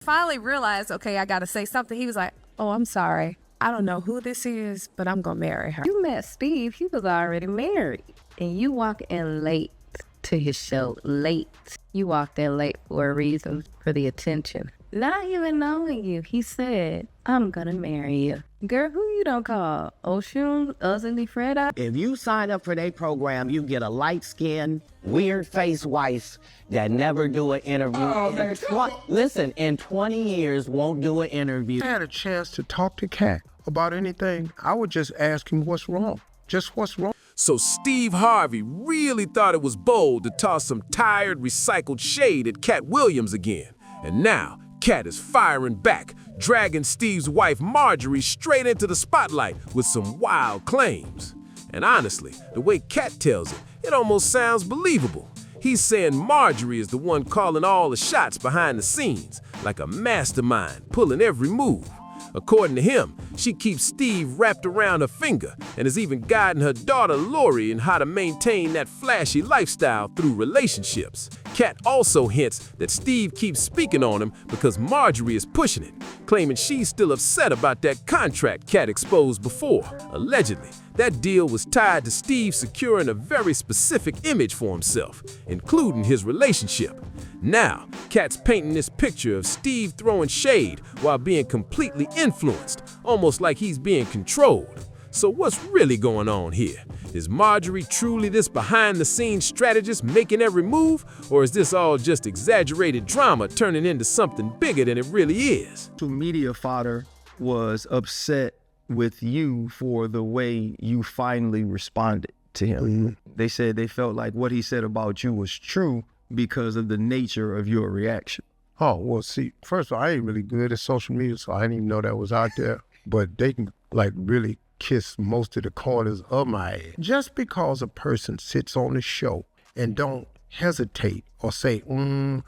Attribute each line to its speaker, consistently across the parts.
Speaker 1: Finally realized, okay, I gotta say something. He was like, oh, I'm sorry. I don't know who this is, but I'm gonna marry her.
Speaker 2: You met Steve, he was already married. And you walk in late to his show, late. You walked in late for a reason, for the attention. Not even knowing you, he said, I'm gonna marry you. Girl, who you don't call? Oshun, Ugly Fred?
Speaker 3: If you sign up for their program, you get a light-skinned, weird-faced wife that never do an interview. Listen, in 20 years, won't do an interview.
Speaker 4: If I had a chance to talk to Katt about anything, I would just ask him what's wrong. Just what's wrong.
Speaker 5: So Steve Harvey really thought it was bold to toss some tired, recycled shade at Katt Williams again. And now, Katt is firing back, dragging Steve's wife Marjorie straight into the spotlight with some wild claims. And honestly, the way Katt tells it almost sounds believable. He's saying Marjorie is the one calling all the shots behind the scenes, like a mastermind pulling every move. According to him, she keeps Steve wrapped around her finger and is even guiding her daughter Lori in how to maintain that flashy lifestyle through relationships. Katt also hints that Steve keeps speaking on him because Marjorie is pushing it, claiming she's still upset about that contract Katt exposed before. Allegedly, that deal was tied to Steve securing a very specific image for himself, including his relationship. Now, Katt's painting this picture of Steve throwing shade while being completely influenced, almost like he's being controlled. So what's really going on here? Is Marjorie truly this behind-the-scenes strategist making every move, or is this all just exaggerated drama turning into something bigger than it really is?
Speaker 4: Media fodder was upset with you for the way you finally responded to him. They said they felt like what he said about you was true because of the nature of your reaction.
Speaker 6: Oh, well, see, first of all, I ain't really good at social media, so I didn't even know that was out there. But they can, like, really kiss most of the corners of my head. Just because a person sits on the show and don't hesitate or say or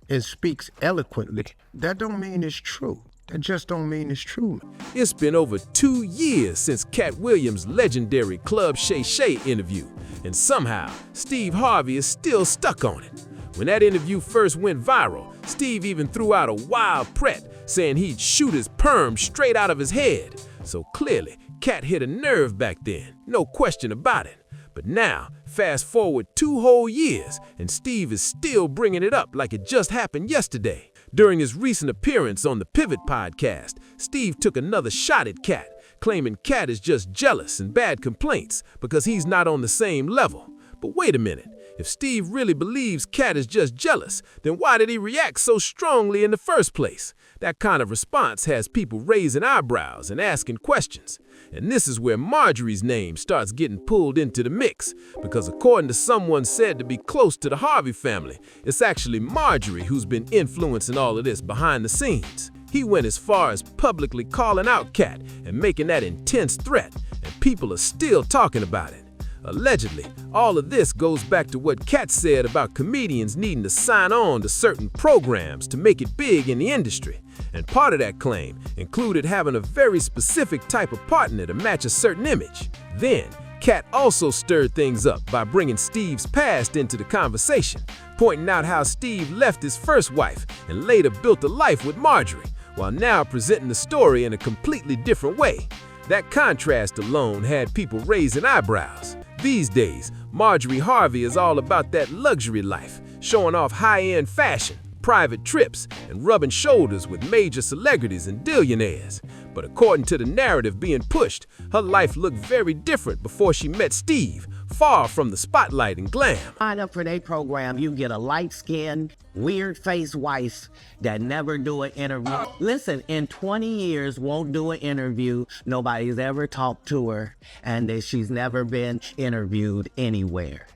Speaker 6: and speaks eloquently, that don't mean it's true. That just don't mean it's true.
Speaker 5: It's been over 2 years since Katt Williams' legendary Club Shay Shay interview, and somehow Steve Harvey is still stuck on it. When that interview first went viral, Steve even threw out a wild pret saying he'd shoot his perm straight out of his head. So clearly, Katt hit a nerve back then, no question about it. But now, fast forward 2 whole years, and Steve is still bringing it up like it just happened yesterday. During his recent appearance on the Pivot podcast, Steve took another shot at Katt, claiming Katt is just jealous and bad complaints because he's not on the same level. But wait a minute, if Steve really believes Katt is just jealous, then why did he react so strongly in the first place? That kind of response has people raising eyebrows and asking questions. And this is where Marjorie's name starts getting pulled into the mix, because according to someone said to be close to the Harvey family, it's actually Marjorie who's been influencing all of this behind the scenes. He went as far as publicly calling out Katt and making that intense threat, and people are still talking about it. Allegedly, all of this goes back to what Katt said about comedians needing to sign on to certain programs to make it big in the industry. And part of that claim included having a very specific type of partner to match a certain image. Then, Katt also stirred things up by bringing Steve's past into the conversation, pointing out how Steve left his first wife and later built a life with Marjorie, while now presenting the story in a completely different way. That contrast alone had people raising eyebrows. These days, Marjorie Harvey is all about that luxury life, showing off high-end fashion, private trips, and rubbing shoulders with major celebrities and billionaires. But according to the narrative being pushed, her life looked very different before she met Steve, far from the spotlight and glam.
Speaker 3: Sign up for their program, you get a light-skinned, weird-faced wife that never do an interview. Listen, in 20 years, won't do an interview. Nobody's ever talked to her, and that she's never been interviewed anywhere.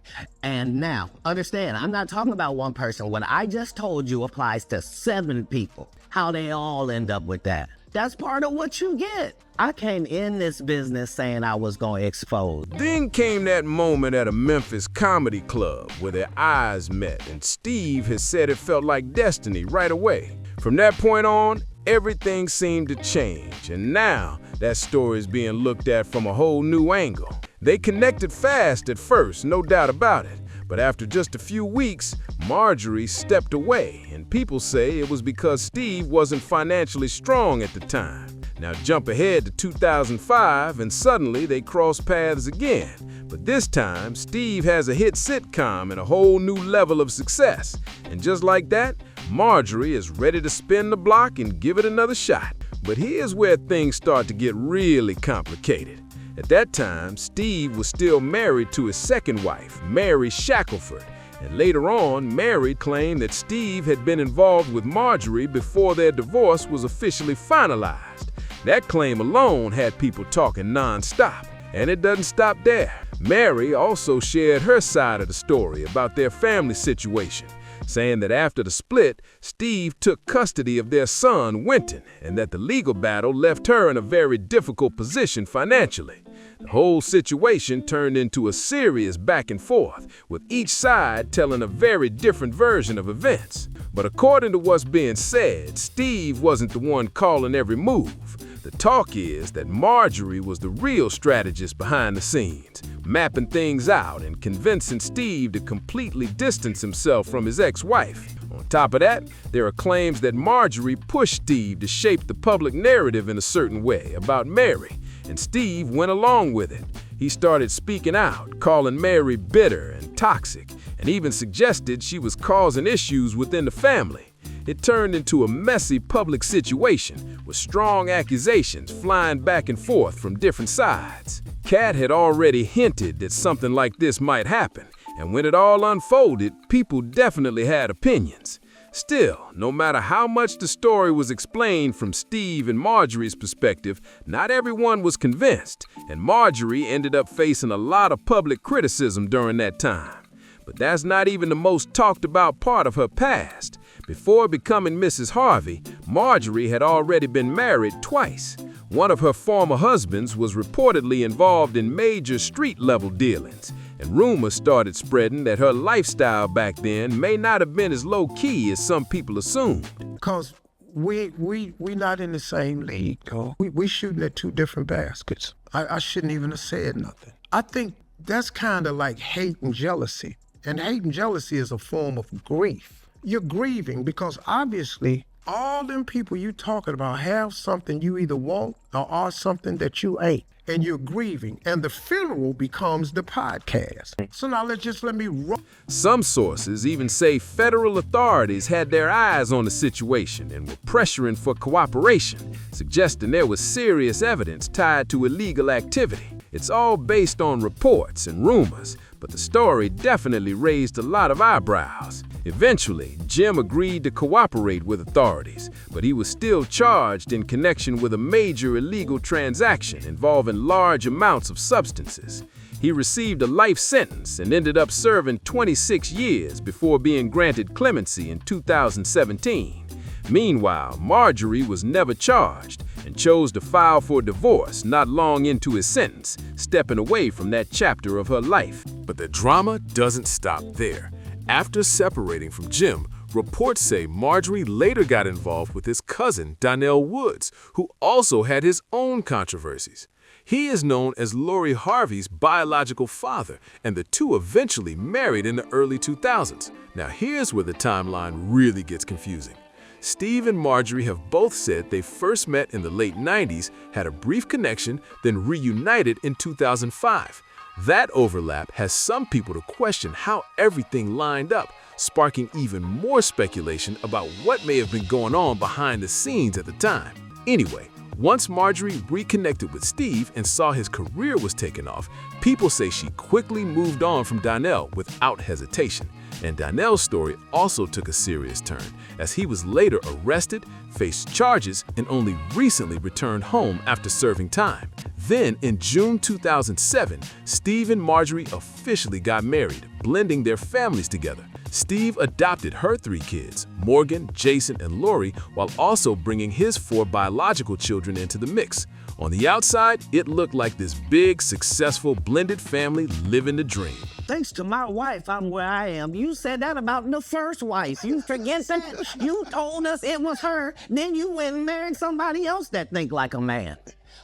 Speaker 3: And now, understand, I'm not talking about one person. What I just told you applies to 7 people. How they all end up with that. That's part of what you get. I came in this business saying I was going to expose.
Speaker 5: Then came that moment at a Memphis comedy club where their eyes met, and Steve has said it felt like destiny right away. From that point on, everything seemed to change, and now that story is being looked at from a whole new angle. They connected fast at first, no doubt about it, But after just a few weeks, Marjorie stepped away, and people say it was because Steve wasn't financially strong at the time. Now jump ahead to 2005, and suddenly they cross paths again. But this time, Steve has a hit sitcom and a whole new level of success. And just like that, Marjorie is ready to spin the block and give it another shot. But here's where things start to get really complicated. At that time, Steve was still married to his second wife, Mary Shackelford, and later on, Mary claimed that Steve had been involved with Marjorie before their divorce was officially finalized. That claim alone had people talking nonstop, and it doesn't stop there. Mary also shared her side of the story about their family situation, saying that after the split, Steve took custody of their son, Winton, and that the legal battle left her in a very difficult position financially. The whole situation turned into a serious back and forth, with each side telling a very different version of events. But according to what's being said, Steve wasn't the one calling every move. The talk is that Marjorie was the real strategist behind the scenes, mapping things out and convincing Steve to completely distance himself from his ex-wife. On top of that, there are claims that Marjorie pushed Steve to shape the public narrative in a certain way about Mary, and Steve went along with it. He started speaking out, calling Mary bitter and toxic, and even suggested she was causing issues within the family. It turned into a messy public situation with strong accusations flying back and forth from different sides. Katt had already hinted that something like this might happen, and when it all unfolded, people definitely had opinions. Still, no matter how much the story was explained from Steve and Marjorie's perspective, not everyone was convinced, and Marjorie ended up facing a lot of public criticism during that time. But that's not even the most talked about part of her past. Before becoming Mrs. Harvey, Marjorie had already been married twice. One of her former husbands was reportedly involved in major street-level dealings, and rumors started spreading that her lifestyle back then may not have been as low-key as some people assumed.
Speaker 6: Because we not in the same league, though. We shooting at two different baskets. I shouldn't even have said nothing. I think that's kind of like hate and jealousy. And hate and jealousy is a form of grief. You're grieving because obviously all them people you talking about have something you either want or are something that you ain't. And you're grieving, and the funeral becomes the podcast. So now let me roll.
Speaker 5: Some sources even say federal authorities had their eyes on the situation and were pressuring for cooperation, suggesting there was serious evidence tied to illegal activity. It's all based on reports and rumors, but the story definitely raised a lot of eyebrows. Eventually, Jim agreed to cooperate with authorities, but he was still charged in connection with a major illegal transaction involving large amounts of substances. He received a life sentence and ended up serving 26 years before being granted clemency in 2017. Meanwhile, Marjorie was never charged and chose to file for divorce not long into his sentence, stepping away from that chapter of her life.
Speaker 7: But the drama doesn't stop there. After separating from Jim, reports say Marjorie later got involved with his cousin, Donnell Woods, who also had his own controversies. He is known as Lori Harvey's biological father, and the two eventually married in the early 2000s. Now here's where the timeline really gets confusing. Steve and Marjorie have both said they first met in the late 90s, had a brief connection, then reunited in 2005. That overlap has some people to question how everything lined up, sparking even more speculation about what may have been going on behind the scenes at the time. Anyway, once Marjorie reconnected with Steve and saw his career was taking off, people say she quickly moved on from Donnell without hesitation. And Donnell's story also took a serious turn, as he was later arrested, faced charges, and only recently returned home after serving time. Then, in June 2007, Steve and Marjorie officially got married, blending their families together. Steve adopted her 3 kids, Morgan, Jason, and Lori, while also bringing his 4 biological children into the mix. On the outside, it looked like this big, successful, blended family living the dream.
Speaker 3: Thanks to my wife, I'm where I am. You said that about the first wife. You forget that? You told us it was her. Then you went and married somebody else that think like a man.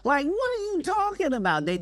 Speaker 3: Like, what are you talking about? They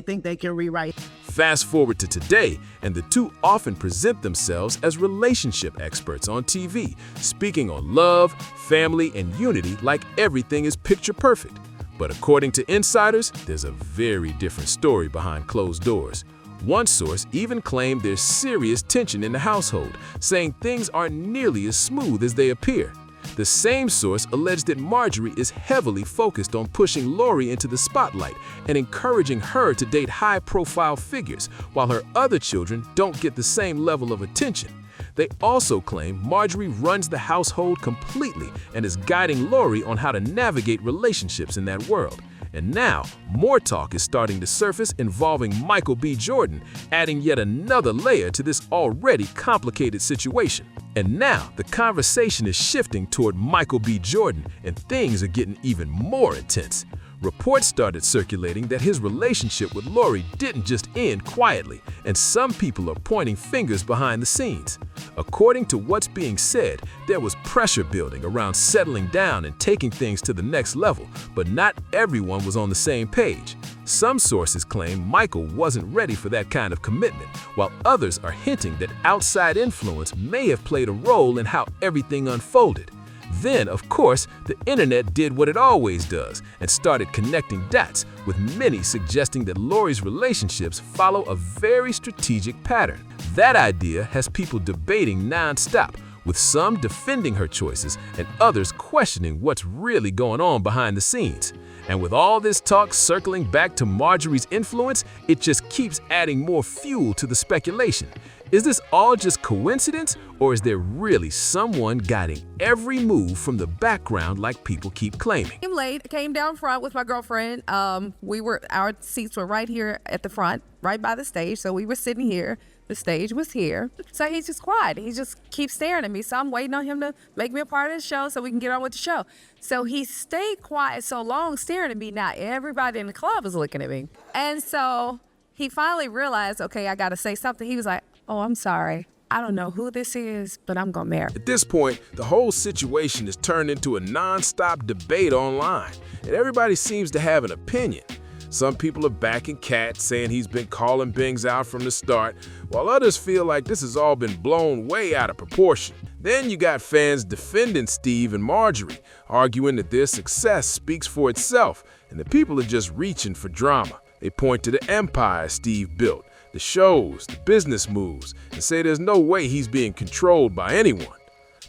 Speaker 3: think they can rewrite.
Speaker 5: Fast forward to today, and the two often present themselves as relationship experts on TV, speaking on love, family, and unity like everything is picture perfect. But according to insiders, there's a very different story behind closed doors. One source even claimed there's serious tension in the household, saying things aren't nearly as smooth as they appear. The same source alleged that Marjorie is heavily focused on pushing Lori into the spotlight and encouraging her to date high-profile figures, while her other children don't get the same level of attention. They also claim Marjorie runs the household completely and is guiding Lori on how to navigate relationships in that world. And now, more talk is starting to surface involving Michael B. Jordan, adding yet another layer to this already complicated situation. And now, the conversation is shifting toward Michael B. Jordan, and things are getting even more intense. Reports started circulating that his relationship with Lori didn't just end quietly, and some people are pointing fingers behind the scenes. According to what's being said, there was pressure building around settling down and taking things to the next level, but not everyone was on the same page. Some sources claim Michael wasn't ready for that kind of commitment, while others are hinting that outside influence may have played a role in how everything unfolded. Then, of course, the internet did what it always does and started connecting dots, with many suggesting that Lori's relationships follow a very strategic pattern. That idea has people debating nonstop, with some defending her choices and others questioning what's really going on behind the scenes. And with all this talk circling back to Marjorie's influence, it just keeps adding more fuel to the speculation. Is this all just coincidence, or is there really someone guiding every move from the background like people keep claiming?
Speaker 1: Came late, came down front with my girlfriend. Our seats were right here at the front, right by the stage. So we were sitting here. The stage was here. So he's just quiet. He just keeps staring at me. So I'm waiting on him to make me a part of the show so we can get on with the show. So he stayed quiet so long staring at me. Now everybody in the club is looking at me. And so he finally realized, okay, I got to say something. He was like, oh, I'm sorry. I don't know who this is, but I'm gonna marry.
Speaker 5: At this point, the whole situation has turned into a non-stop debate online, and everybody seems to have an opinion. Some people are backing Katt, saying he's been calling Bings out from the start, while others feel like this has all been blown way out of proportion. Then you got fans defending Steve and Marjorie, arguing that their success speaks for itself, and the people are just reaching for drama. They point to the empire Steve built, the shows, the business moves, and say there's no way he's being controlled by anyone.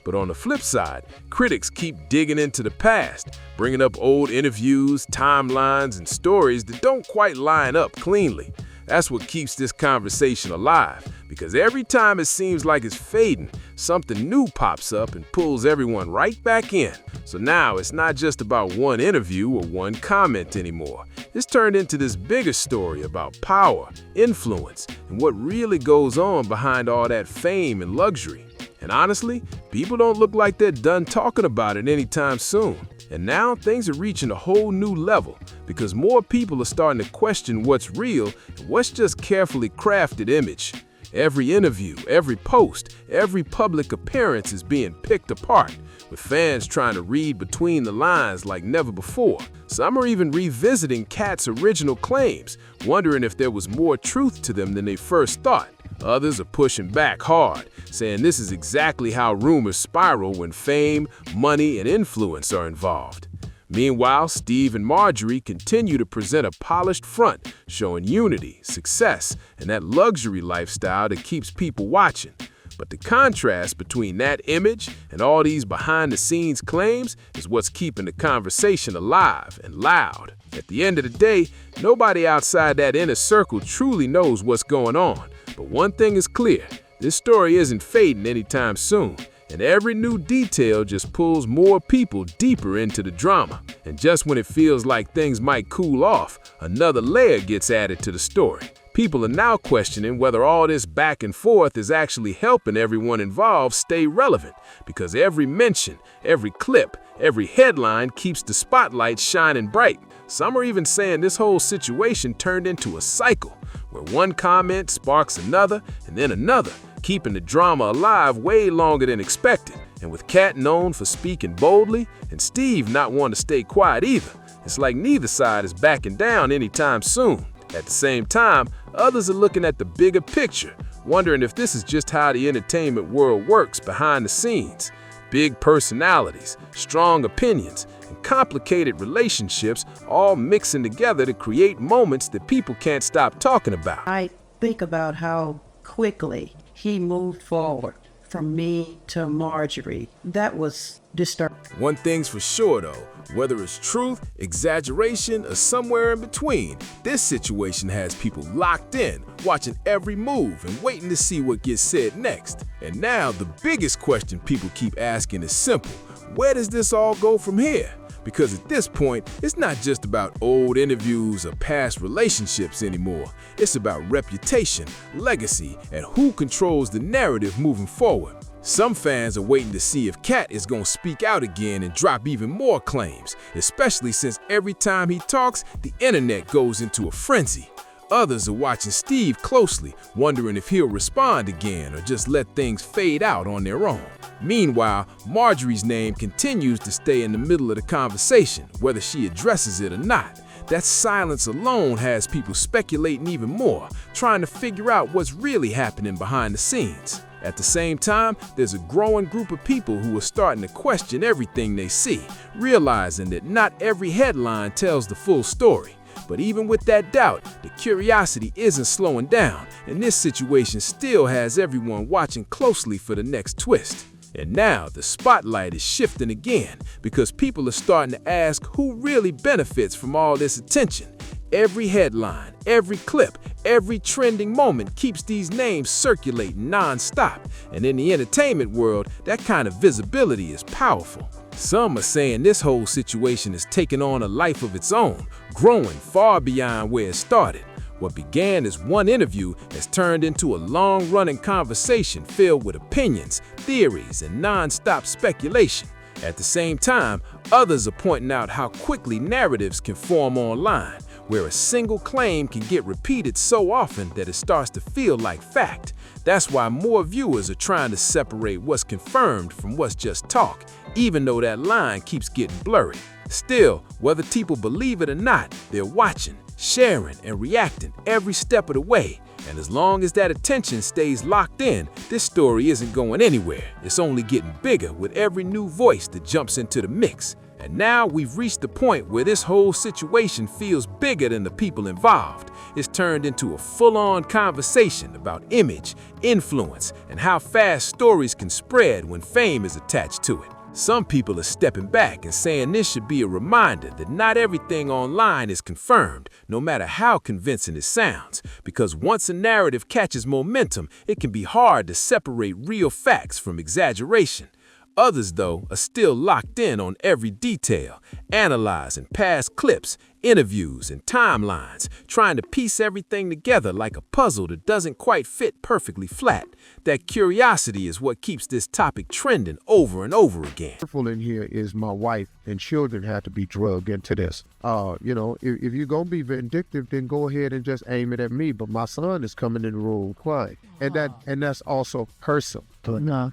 Speaker 5: But on the flip side, critics keep digging into the past, bringing up old interviews, timelines, and stories that don't quite line up cleanly. That's what keeps this conversation alive, because every time it seems like it's fading, something new pops up and pulls everyone right back in. So now it's not just about one interview or one comment anymore. It's turned into this bigger story about power, influence, and what really goes on behind all that fame and luxury. And honestly, people don't look like they're done talking about it anytime soon. And now things are reaching a whole new level because more people are starting to question what's real and what's just carefully crafted image. Every interview, every post, every public appearance is being picked apart, with fans trying to read between the lines like never before. Some are even revisiting Katt's original claims, wondering if there was more truth to them than they first thought. Others are pushing back hard, saying this is exactly how rumors spiral when fame, money, and influence are involved. Meanwhile, Steve and Marjorie continue to present a polished front, showing unity, success, and that luxury lifestyle that keeps people watching. But the contrast between that image and all these behind-the-scenes claims is what's keeping the conversation alive and loud. At the end of the day, nobody outside that inner circle truly knows what's going on. But one thing is clear, this story isn't fading anytime soon, and every new detail just pulls more people deeper into the drama. And just when it feels like things might cool off, another layer gets added to the story. People are now questioning whether all this back and forth is actually helping everyone involved stay relevant, because every mention, every clip, every headline keeps the spotlight shining bright. Some are even saying this whole situation turned into a cycle, where one comment sparks another and then another, keeping the drama alive way longer than expected. And with Katt known for speaking boldly, and Steve not wanting to stay quiet either, it's like neither side is backing down anytime soon. At the same time, others are looking at the bigger picture, wondering if this is just how the entertainment world works behind the scenes. Big personalities, strong opinions, and complicated relationships all mixing together to create moments that people can't stop talking about.
Speaker 8: I think about how quickly he moved forward from me to Marjorie. That was disturbing.
Speaker 5: One thing's for sure though, whether it's truth, exaggeration, or somewhere in between, this situation has people locked in, watching every move and waiting to see what gets said next. And now the biggest question people keep asking is simple: where does this all go from here? Because at this point, it's not just about old interviews or past relationships anymore. It's about reputation, legacy, and who controls the narrative moving forward. Some fans are waiting to see if Katt is going to speak out again and drop even more claims, especially since every time he talks, the internet goes into a frenzy. Others are watching Steve closely, wondering if he'll respond again or just let things fade out on their own. Meanwhile, Marjorie's name continues to stay in the middle of the conversation, whether she addresses it or not. That silence alone has people speculating even more, trying to figure out what's really happening behind the scenes. At the same time, there's a growing group of people who are starting to question everything they see, realizing that not every headline tells the full story. But even with that doubt, the curiosity isn't slowing down, and this situation still has everyone watching closely for the next twist. And now the spotlight is shifting again, because people are starting to ask who really benefits from all this attention. Every headline, every clip, every trending moment keeps these names circulating non-stop, and in the entertainment world, that kind of visibility is powerful. Some are saying this whole situation is taking on a life of its own, growing far beyond where it started. What began as one interview has turned into a long-running conversation filled with opinions, theories, and non-stop speculation. At the same time, others are pointing out how quickly narratives can form online, where a single claim can get repeated so often that it starts to feel like fact. That's why more viewers are trying to separate what's confirmed from what's just talk, even though that line keeps getting blurry. Still, whether people believe it or not, they're watching, sharing, and reacting every step of the way. And as long as that attention stays locked in, this story isn't going anywhere. It's only getting bigger with every new voice that jumps into the mix. And now we've reached the point where this whole situation feels bigger than the people involved. It's turned into a full-on conversation about image, influence, and how fast stories can spread when fame is attached to it. Some people are stepping back and saying this should be a reminder that not everything online is confirmed, no matter how convincing it sounds, because once a narrative catches momentum, it can be hard to separate real facts from exaggeration. Others, though, are still locked in on every detail, analyzing past clips, interviews, and timelines, trying to piece everything together like a puzzle that doesn't quite fit perfectly flat. That curiosity is what keeps this topic trending over and over again.
Speaker 6: Careful in here is my wife and children have to be drugged into this. If you're going to be vindictive, then go ahead and just aim it at me. But my son is coming in the room crying. And that's also personal.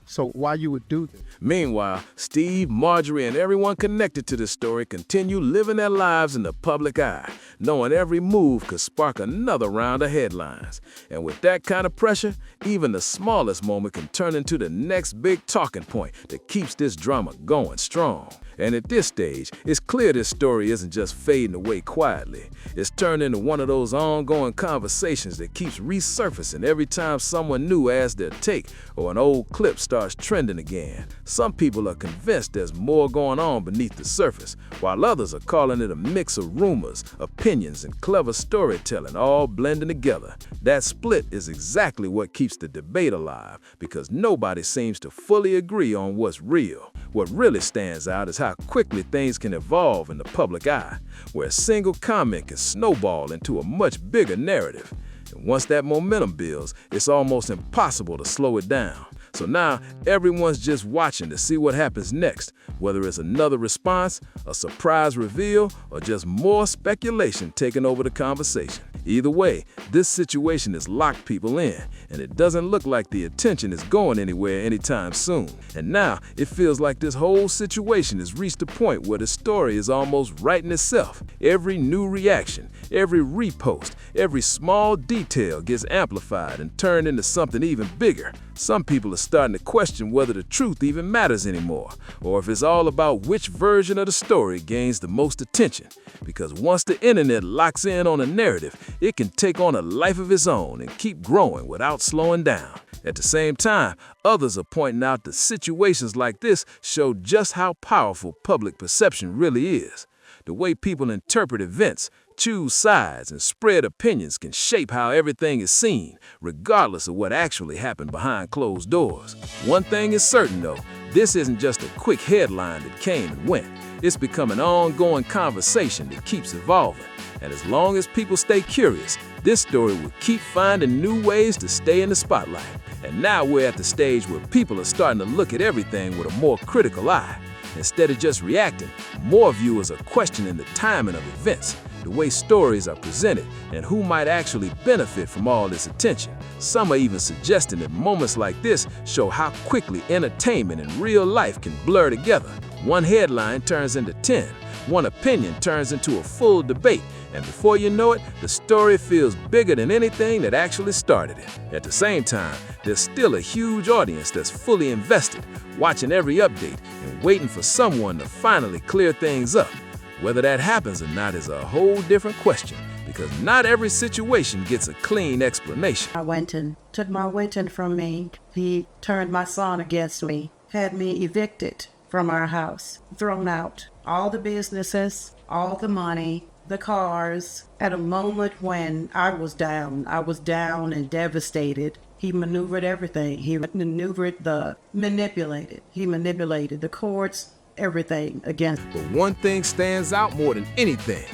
Speaker 6: So why you would do this?
Speaker 5: Meanwhile, Steve, Marjorie, and everyone connected to this story continue living their lives in the public eye, knowing every move could spark another round of headlines. And with that kind of pressure, even the smallest moment can turn into the next big talking point that keeps this drama going strong. And at this stage, it's clear this story isn't just fading away quietly. It's turned into one of those ongoing conversations that keeps resurfacing every time someone new adds their take or an old clip starts trending again. Some people are convinced there's more going on beneath the surface, while others are calling it a mix of rumors, opinions, and clever storytelling all blending together. That split is exactly what keeps the debate alive, because nobody seems to fully agree on what's real. What really stands out is how quickly things can evolve in the public eye, where a single comment can snowball into a much bigger narrative. And once that momentum builds, it's almost impossible to slow it down. So now everyone's just watching to see what happens next, whether it's another response, a surprise reveal, or just more speculation taking over the conversation.
Speaker 7: Either way, this situation has locked people in, and it doesn't look like the attention is going anywhere anytime soon. And now, it feels like this whole situation has reached a point where the story is almost writing itself. Every new reaction, every repost, every small detail gets amplified and turned into something even bigger. Some people are starting to question whether the truth even matters anymore, or if it's all about which version of the story gains the most attention. Because once the internet locks in on a narrative, it can take on a life of its own and keep growing without slowing down. At the same time, others are pointing out that situations like this show just how powerful public perception really is. The way people interpret events, choose sides, and spread opinions can shape how everything is seen, regardless of what actually happened behind closed doors. One thing is certain, though, this isn't just a quick headline that came and went. It's become an ongoing conversation that keeps evolving. And as long as people stay curious, this story will keep finding new ways to stay in the spotlight. And now we're at the stage where people are starting to look at everything with a more critical eye. Instead of just reacting, more viewers are questioning the timing of events, the way stories are presented, and who might actually benefit from all this attention. Some are even suggesting that moments like this show how quickly entertainment and real life can blur together. One headline turns into 10, one opinion turns into a full debate, and before you know it, the story feels bigger than anything that actually started it. At the same time, there's still a huge audience that's fully invested, watching every update and waiting for someone to finally clear things up. Whether that happens or not is a whole different question, because not every situation gets a clean explanation.
Speaker 8: I went and took my Winton from me. He turned my son against me, had me evicted from our house, thrown out. All the businesses, all the money, the cars. At a moment when I was down and devastated. He maneuvered everything. He maneuvered He manipulated the courts, everything against.
Speaker 5: But one thing stands out more than anything.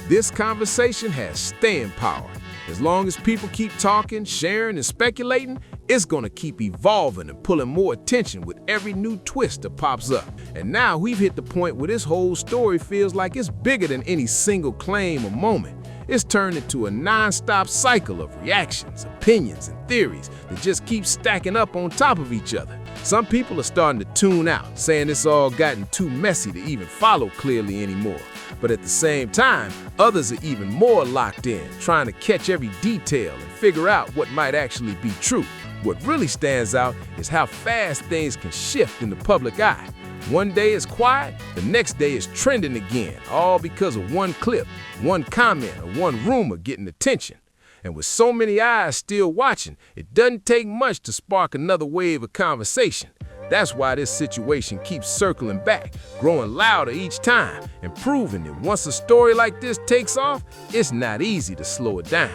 Speaker 5: This conversation has staying power. As long as people keep talking, sharing, and speculating, it's gonna keep evolving and pulling more attention with every new twist that pops up. And now we've hit the point where this whole story feels like it's bigger than any single claim or moment. It's turned into a non-stop cycle of reactions, opinions, and theories that just keep stacking up on top of each other. Some people are starting to tune out, saying it's all gotten too messy to even follow clearly anymore. But at the same time, others are even more locked in, trying to catch every detail and figure out what might actually be true. What really stands out is how fast things can shift in the public eye. One day it's quiet, the next day it's trending again, all because of one clip, one comment, or one rumor getting attention. And with so many eyes still watching, it doesn't take much to spark another wave of conversation. That's why this situation keeps circling back, growing louder each time, and proving that once a story like this takes off, it's not easy to slow it down.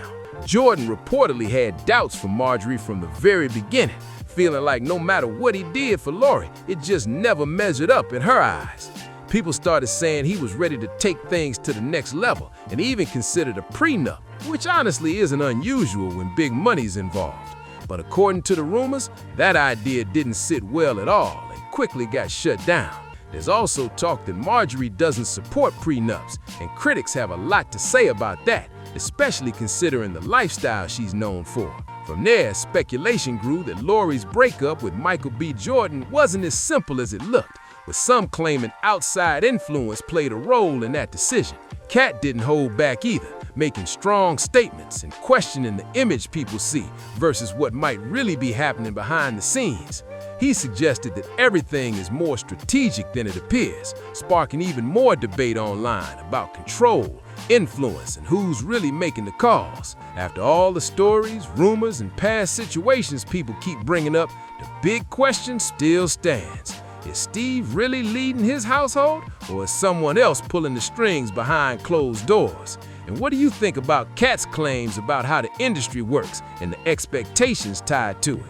Speaker 5: Jordan reportedly had doubts for Marjorie from the very beginning, feeling like no matter what he did for Lori, it just never measured up in her eyes. People started saying he was ready to take things to the next level and even considered a prenup, which honestly isn't unusual when big money's involved. But according to the rumors, that idea didn't sit well at all and quickly got shut down. There's also talk that Marjorie doesn't support prenups, and critics have a lot to say about that, especially considering the lifestyle she's known for. From there, speculation grew that Lori's breakup with Michael B. Jordan wasn't as simple as it looked, with some claiming outside influence played a role in that decision. Katt didn't hold back either, making strong statements and questioning the image people see versus what might really be happening behind the scenes. He suggested that everything is more strategic than it appears, sparking even more debate online about control, influence, and who's really making the calls. After all the stories, rumors, and past situations people keep bringing up, the big question still stands. Is Steve really leading his household, or is someone else pulling the strings behind closed doors? And what do you think about Katt's claims about how the industry works and the expectations tied to it?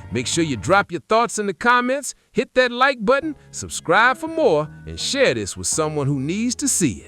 Speaker 5: Make sure you drop your thoughts in the comments, hit that like button, subscribe for more, and share this with someone who needs to see it.